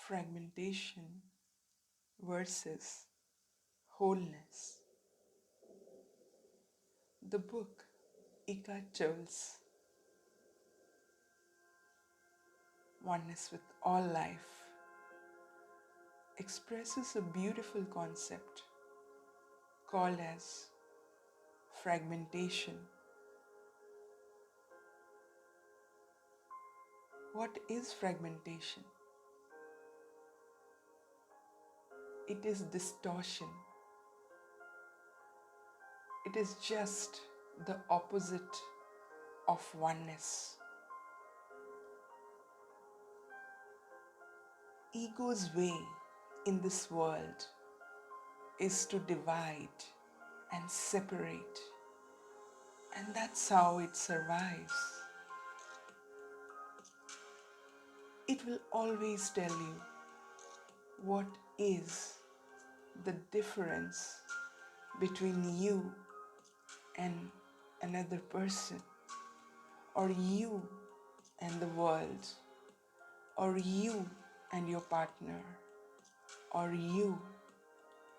fragmentation versus wholeness. The book Eckhart Tolle's Oneness with All Life expresses a beautiful concept called as fragmentation. What is fragmentation? It is distortion. It is just the opposite of oneness. Ego's way in this world is to divide and separate, and that's how it survives. It will always tell you what is the difference between you and another person, or you and the world, or you and your partner, or you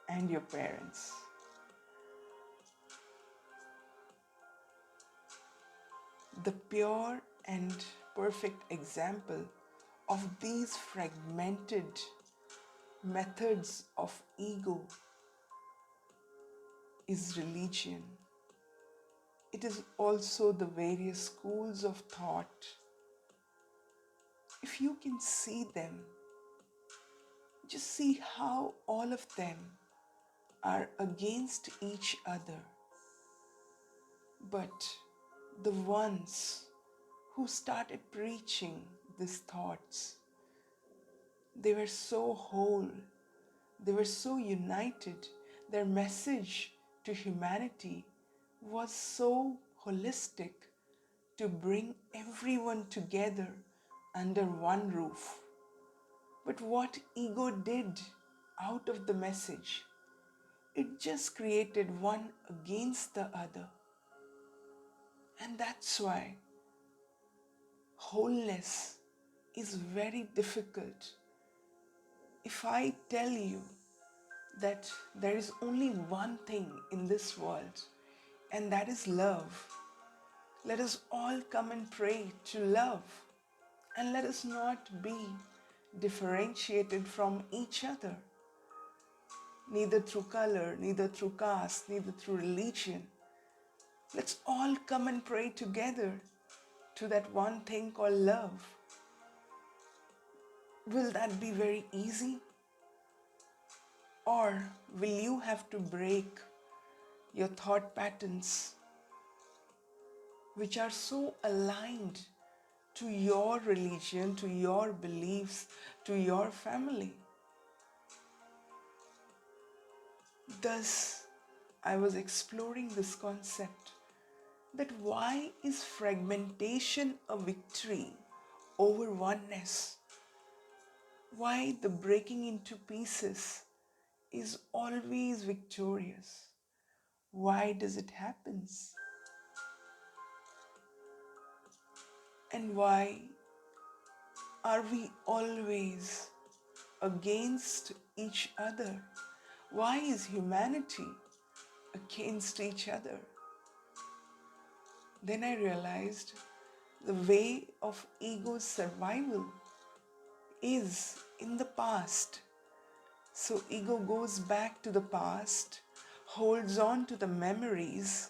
and your parents. The pure and perfect example of these fragmented methods of ego is religion. It is also the various schools of thought. If you can see them, just see how all of them are against each other. But the ones who started preaching these thoughts, they were so whole, they were so united, their message to humanity was so holistic, to bring everyone together under one roof. But what ego did out of the message, it just created one against the other. And that's why wholeness is very difficult. If I tell you that there is only one thing in this world, and that is love, let us all come and pray to love, and let us not be differentiated from each other, neither through color, neither through caste, neither through religion. Let's all come and pray together to that one thing called love. Will that be very easy? Or will you have to break your thought patterns, which are so aligned to your religion, to your beliefs, to your family? Thus, I was exploring this concept that why is fragmentation a victory over oneness? Why the breaking into pieces is always victorious? Why does it happen? And why are we always against each other? Why is humanity against each other? Then I realized the way of ego's survival is in the past. So ego goes back to the past, holds on to the memories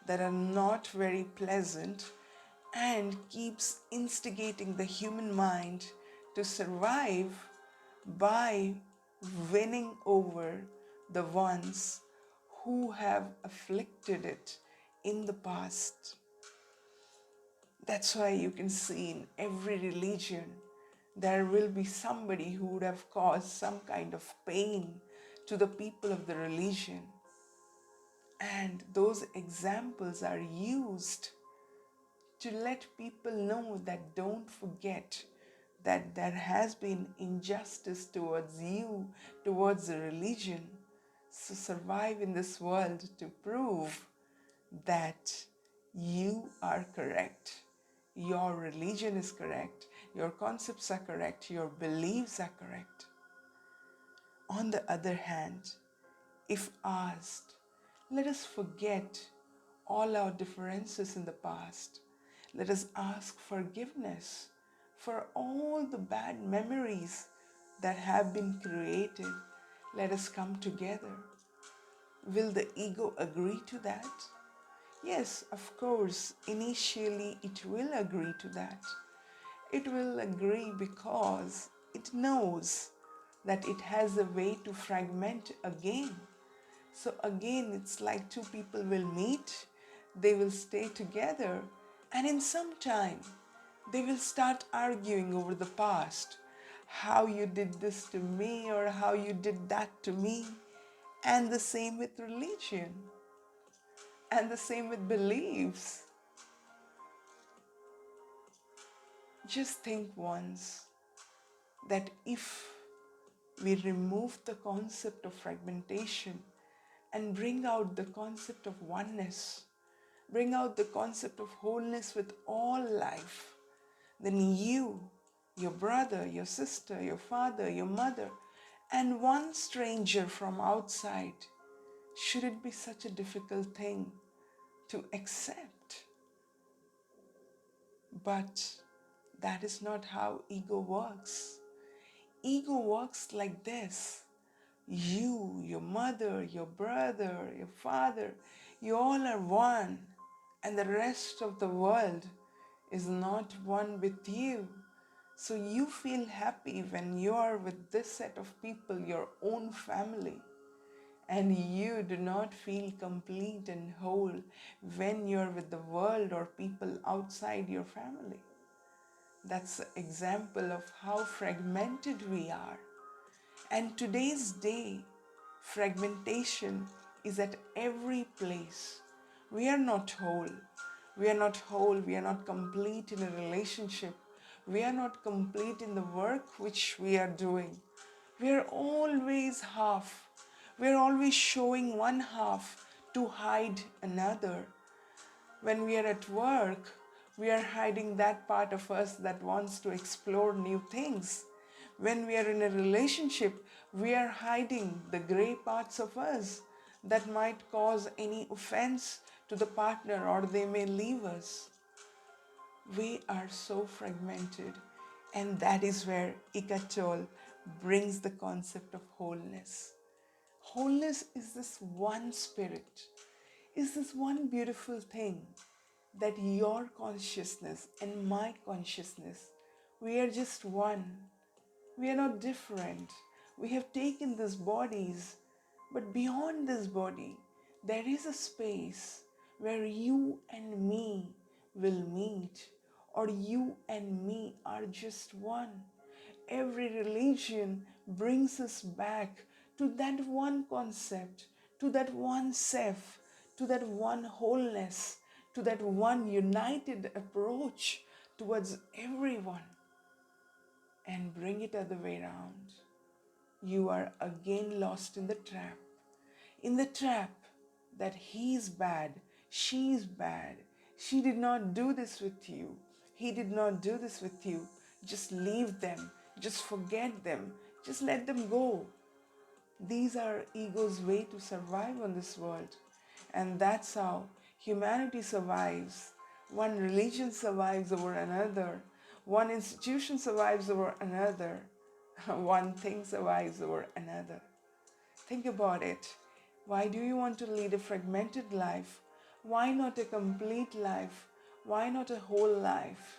that are not very pleasant, and keeps instigating the human mind to survive by winning over the ones who have afflicted it in the past. That's why you can see in every religion there will be somebody who would have caused some kind of pain to the people of the religion. And those examples are used to let people know that don't forget that there has been injustice towards you, towards the religion. So survive in this world to prove that you are correct. Your religion is correct. your concepts are correct, your beliefs are correct. On the other hand, if asked, let us forget all our differences in the past. Let us ask forgiveness for all the bad memories that have been created. Let us come together. Will the ego agree to that? Yes, of course, initially it will agree to that. It will agree because it knows that it has a way to fragment again. So again, it's like two people will meet, they will stay together, and in some time, they will start arguing over the past. How you did this to me, or how you did that to me. And the same with religion, and the same with beliefs. Just think once that if we remove the concept of fragmentation and bring out the concept of oneness, bring out the concept of wholeness with all life, then you, your brother, your sister, your father, your mother, and one stranger from outside, should it be such a difficult thing to accept? But that is not how ego works. Ego works like this. You, your mother, your brother, your father, you all are one, and the rest of the world is not one with you. So you feel happy when you are with this set of people, your own family, and you do not feel complete and whole when you're with the world or people outside your family. That's an example of how fragmented we are. And today's day, fragmentation is at every place. We are not whole. We are not whole. We are not complete in a relationship. We are not complete in the work which we are doing. We are always half. We are always showing one half to hide another. When we are at work, we are hiding that part of us that wants to explore new things. When we are in a relationship, we are hiding the gray parts of us that might cause any offense to the partner, or they may leave us. We are so fragmented, and that is where Eckhart Tolle brings the concept of wholeness. Wholeness is this one spirit, is this one beautiful thing that your consciousness and my consciousness, we are just one. We are not different. We have taken these bodies, but beyond this body, there is a space where you and me will meet, or you and me are just one. Every religion brings us back to that one concept, to that one self, to that one wholeness, to that one united approach towards everyone, and bring it other way around. You are again lost in the trap that he's bad, she's bad, she did not do this with you, he did not do this with you. Just leave them, just forget them, just let them go. These are ego's way to survive on this world. And that's how humanity survives. One religion survives over another. One institution survives over another. One thing survives over another. Think about it. Why do you want to lead a fragmented life? Why not a complete life? Why not a whole life?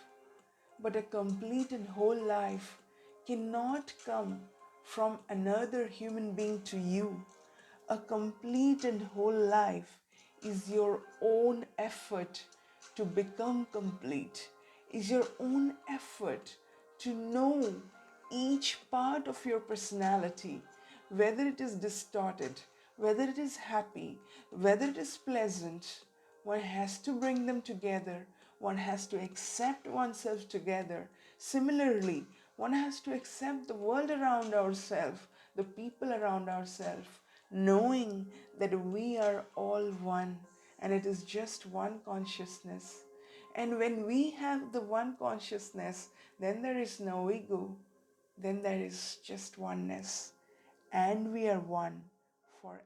But a complete and whole life cannot come from another human being to you. A complete and whole life is your own effort to become complete, is your own effort to know each part of your personality, whether it is distorted, whether it is happy, whether it is pleasant. One has to bring them together. One has to accept oneself together. Similarly, one has to accept the world around ourselves, the people around ourselves, knowing that we are all one and it is just one consciousness. And when we have the one consciousness, then there is no ego, then there is just oneness, and we are one forever.